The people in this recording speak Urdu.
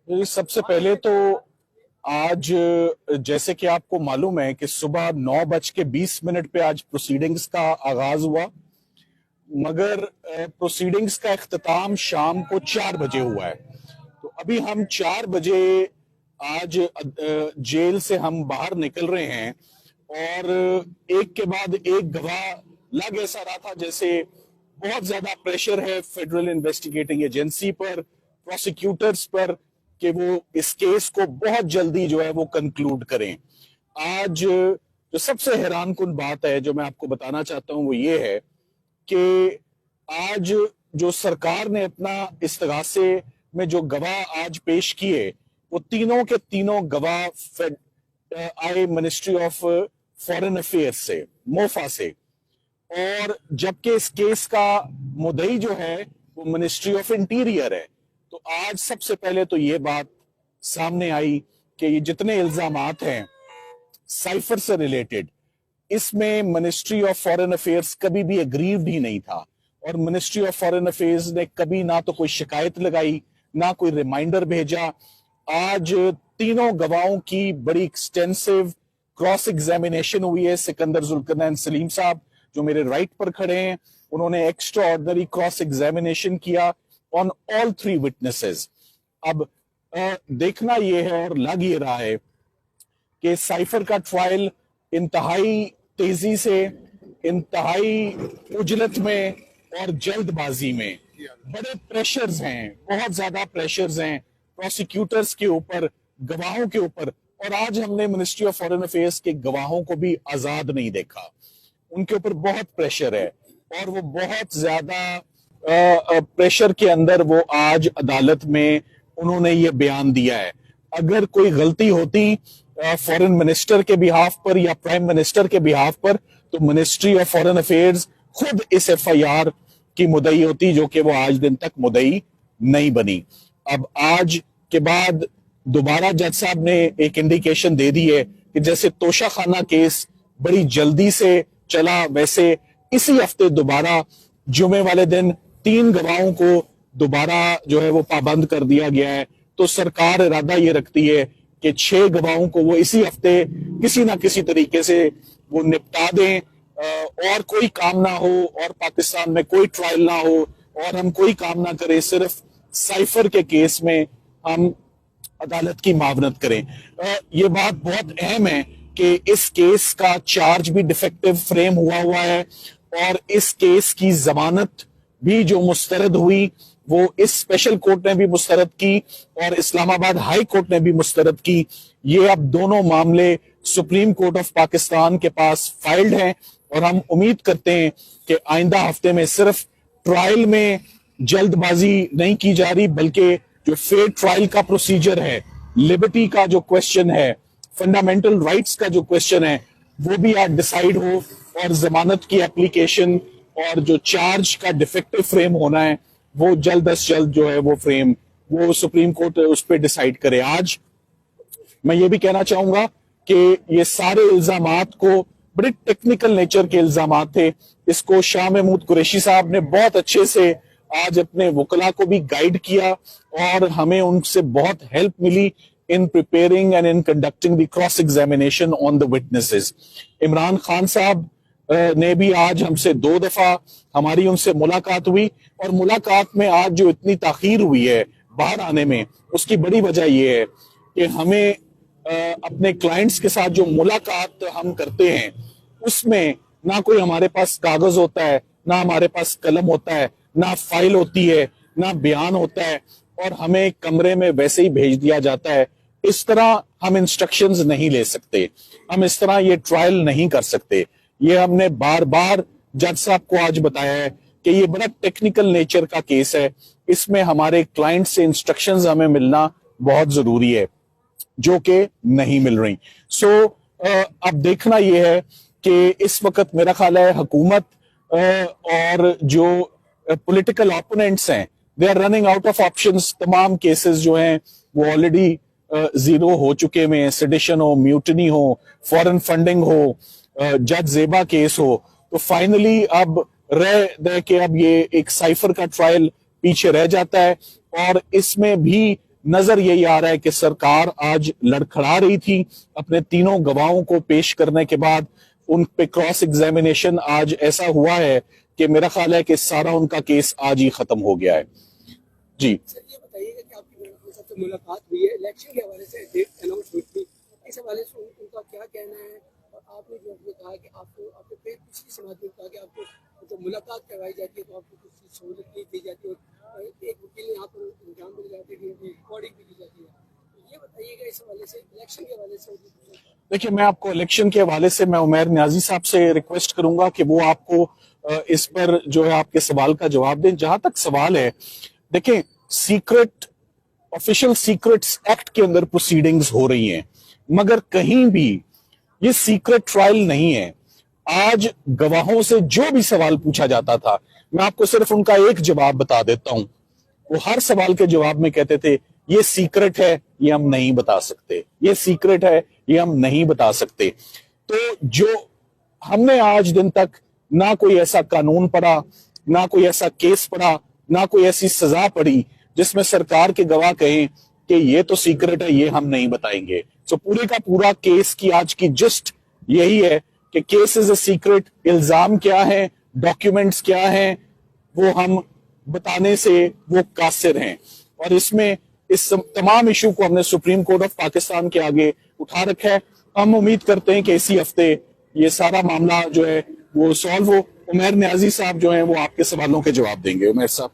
سب سے پہلے تو آج جیسے کہ آپ کو معلوم ہے کہ صبح 9:20 پہ آج پروسیڈنگز کا آغاز ہوا، مگر پروسیڈنگز کا اختتام شام کو 4 بجے ہوا ہے۔ تو ابھی ہم 4 بجے آج جیل سے ہم باہر نکل رہے ہیں، اور ایک کے بعد ایک گواہ لگ ایسا رہا تھا جیسے بہت زیادہ پریشر ہے فیڈرل انویسٹیگیٹنگ ایجنسی پر، پروسیکیوٹرز پر، کہ وہ اس کیس کو بہت جلدی جو ہے وہ کنکلوڈ کریں۔ آج جو سب سے حیران کن بات ہے جو میں آپ کو بتانا چاہتا ہوں وہ یہ ہے کہ آج جو سرکار نے اپنا استغاثے میں جو گواہ آج پیش کیے، وہ تینوں کے تینوں گواہ آئے منسٹری آف فارن افیئر سے، موفا سے، اور جبکہ اس کیس کا مدعی جو ہے وہ منسٹری آف انٹیریئر ہے۔ تو آج سب سے پہلے تو یہ بات سامنے آئی کہ یہ جتنے الزامات ہیں سائفر سے ریلیٹڈ، اس میں منسٹری آف فارن افیئرز کبھی بھی اگریوڈ ہی نہیں تھا، اور منسٹری آف فارن افیئرز نے کبھی نہ تو کوئی شکایت لگائی، نہ کوئی ریمائنڈر بھیجا۔ آج تینوں گواہوں کی بڑی ایکسٹینسو کراس ایگزامینیشن ہوئی ہے۔ سکندر ذوالقرنین سلیم صاحب جو میرے رائٹ پر کھڑے ہیں، انہوں نے ایکسٹرا آرڈنری کراس ایگزامینیشن کیا آن آل 3 witnesses۔ اب دیکھنا یہ ہے اور لگ یہ رہا ہے کہ سائفر کا ٹرائل انتہائی تیزی سے، انتہائی عجلت میں اور جلد بازی میں، بڑے پریشرز ہیں، بہت زیادہ پریشرز ہیں پروسیکیوٹرز کے اوپر، گواہوں کے اوپر، اور آج ہم نے منسٹری آف فارن افیئرز کے گواہوں کو بھی آزاد نہیں دیکھا۔ ان کے اوپر بہت پریشر ہے، اور وہ بہت زیادہ پریشر کے اندر وہ آج عدالت میں انہوں نے یہ بیان دیا ہے۔ اگر کوئی غلطی ہوتی فورن منسٹر کے بہاف پر یا پرائم منسٹر کے بہاف پر، تو منسٹری آف فارن افیئرز خود اس ایف آئی آر کی مدعی ہوتی، جو کہ وہ آج دن تک مدعی نہیں بنی۔ اب آج کے بعد دوبارہ جج صاحب نے ایک انڈیکیشن دے دی ہے کہ جیسے توشہ خانہ کیس بڑی جلدی سے چلا، ویسے اسی ہفتے دوبارہ جمعے والے دن 3 گواہوں کو دوبارہ جو ہے وہ پابند کر دیا گیا ہے۔ تو سرکار ارادہ یہ رکھتی ہے کہ 6 گواہوں کو وہ اسی ہفتے کسی نہ کسی طریقے سے وہ نپٹا دیں، اور کوئی کام نہ ہو، اور پاکستان میں کوئی ٹرائل نہ ہو، اور ہم کوئی کام نہ کریں، صرف سائفر کے کیس میں ہم عدالت کی معاونت کریں۔ یہ بات بہت اہم ہے کہ اس کیس کا چارج بھی ڈیفیکٹو فریم ہوا ہے، اور اس کیس کی ضمانت بھی جو مسترد ہوئی وہ اس اسپیشل کورٹ نے بھی مسترد کی، اور اسلام آباد ہائی کورٹ نے بھی مسترد کی۔ یہ اب دونوں معاملے سپریم کورٹ آف پاکستان کے پاس فائلڈ ہیں، اور ہم امید کرتے ہیں کہ آئندہ ہفتے میں صرف ٹرائل میں جلد بازی نہیں کی جا رہی، بلکہ جو فیئر ٹرائل کا پروسیجر ہے، لبرٹی کا جو کویسچن ہے، فنڈامنٹل رائٹس کا جو کویسچن ہے، وہ بھی آج ڈیسائیڈ ہو، اور ضمانت کی اپلیکیشن اور جو چارج کا ڈیفیکٹو فریم ہونا ہے وہ جلد از جلد جو ہے وہ فریم وہ سپریم کورٹ اس پہ ڈیسائیڈ کرے۔ آج میں یہ بھی کہنا چاہوں گا کہ یہ سارے الزامات کو بڑے ٹیکنیکل نیچر کے الزامات تھے، اس کو شاہ محمود قریشی صاحب نے بہت اچھے سے آج اپنے وکلاء کو بھی گائیڈ کیا، اور ہمیں ان سے بہت ہیلپ ملی in preparing and in conducting the cross examination on the witnesses۔ Imran Khan صاحب نے بھی آج ہم سے 2 دفعہ ہماری ان سے ملاقات ہوئی، اور ملاقات میں آج جو اتنی تاخیر ہوئی ہے باہر آنے میں، اس کی بڑی وجہ یہ ہے کہ ہمیں اپنے کلائنٹس کے ساتھ جو ملاقات ہم کرتے ہیں اس میں نہ کوئی ہمارے پاس کاغذ ہوتا ہے، نہ ہمارے پاس قلم ہوتا ہے، نہ فائل ہوتی ہے، نہ بیان ہوتا ہے، اور ہمیں کمرے میں ویسے ہی بھیج دیا جاتا ہے۔ اس طرح ہم انسٹرکشنز نہیں لے سکتے، ہم اس طرح یہ ٹرائل نہیں کر سکتے۔ یہ ہم نے بار بار جج صاحب کو آج بتایا ہے کہ یہ بڑا ٹیکنیکل نیچر کا کیس ہے، اس میں ہمارے کلائنٹ سے انسٹرکشنز ہمیں ملنا بہت ضروری ہے، جو کہ نہیں مل رہی۔ اب دیکھنا یہ ہے کہ اس وقت میرا خیال ہے حکومت اور جو پولیٹیکل اپوننٹس ہیں they are running out of options۔ تمام کیسز جو ہیں وہ آلریڈی زیرو ہو چکے ہیں، سیڈیشن ہو، میوٹنی ہو، فورن فنڈنگ ہو، جج زیبا کیس ہو، تو فائنلی اب رہ دے کہ اب یہ ایک سائفر کا ٹرائل پیچھے رہ جاتا ہے، اور اس میں بھی نظر یہی آ رہا ہے کہ سرکار آج لڑکھڑا رہی تھی اپنے تینوں گواہوں کو پیش کرنے کے بعد ان پہ کراس ایگزامینیشن آج ایسا ہوا ہے کہ میرا خیال ہے کہ سارا ان کا کیس آج ہی ختم ہو گیا ہے. جی سر یہ بتائیے کہ آپ کی سب سے ملاقات ہوئی ہے الیکشن کے حوالے سے ڈیٹ اناؤنس ہوئی تھی, اس حوالے سے ان کا کیا کہنا ہے, اور آپ نے جو کہا کہ آپ کو آپ نے پچھلی سماعت میں کہا کہ آپ کو جب ملاقات کروائی جاتی ہے تو آپ کو کچھ سہولت نہیں دی جاتی اور ایک وکیل نے یہاں پر انجام مل جاتے ہیں کہ ریکارڈنگ بھی کی جاتی ہے, یہ بتائیے گا اس حوالے سے الیکشن کے حوالے سے. دیکھیے میں آپ کو الیکشن کے حوالے سے میں عمیر نیازی صاحب سے ریکویسٹ کروں گا کہ وہ آپ کو اس پر جو ہے آپ کے سوال کا جواب دیں. جہاں تک سوال ہے, دیکھیں سیکرٹ آفیشل سیکرٹس ایکٹ کے اندر پروسیڈنگز ہو رہی ہیں, مگر کہیں بھی یہ سیکرٹ ٹرائل نہیں ہے. آج گواہوں سے جو بھی سوال پوچھا جاتا تھا, میں آپ کو صرف ان کا ایک جواب بتا دیتا ہوں. وہ ہر سوال کے جواب میں کہتے تھے یہ سیکرٹ ہے, یہ ہم نہیں بتا سکتے, یہ سیکرٹ ہے, یہ ہم نہیں بتا سکتے. تو جو ہم نے آج دن تک نہ کوئی ایسا قانون پڑھا, نہ کوئی ایسا کیس پڑھا, نہ کوئی ایسی سزا پڑھی جس میں سرکار کے گواہ کہیں کہ یہ تو سیکرٹ ہے, یہ ہم نہیں بتائیں گے. تو پورے کا پورا کیس کی آج کی جسٹ یہی ہے کہ کیس از اے سیکرٹ, الزام کیا ہے, ڈاکیومنٹس کیا ہیں, وہ ہم بتانے سے وہ قاصر ہیں. اور اس میں اس تمام ایشو کو ہم نے سپریم کورٹ آف پاکستان کے آگے اٹھا رکھا ہے. ہم امید کرتے ہیں کہ اسی ہفتے یہ سارا معاملہ جو ہے وہ سالو ہو. عمیر نیازی صاحب جو ہیں وہ آپ کے سوالوں کے جواب دیں گے. عمیر صاحب.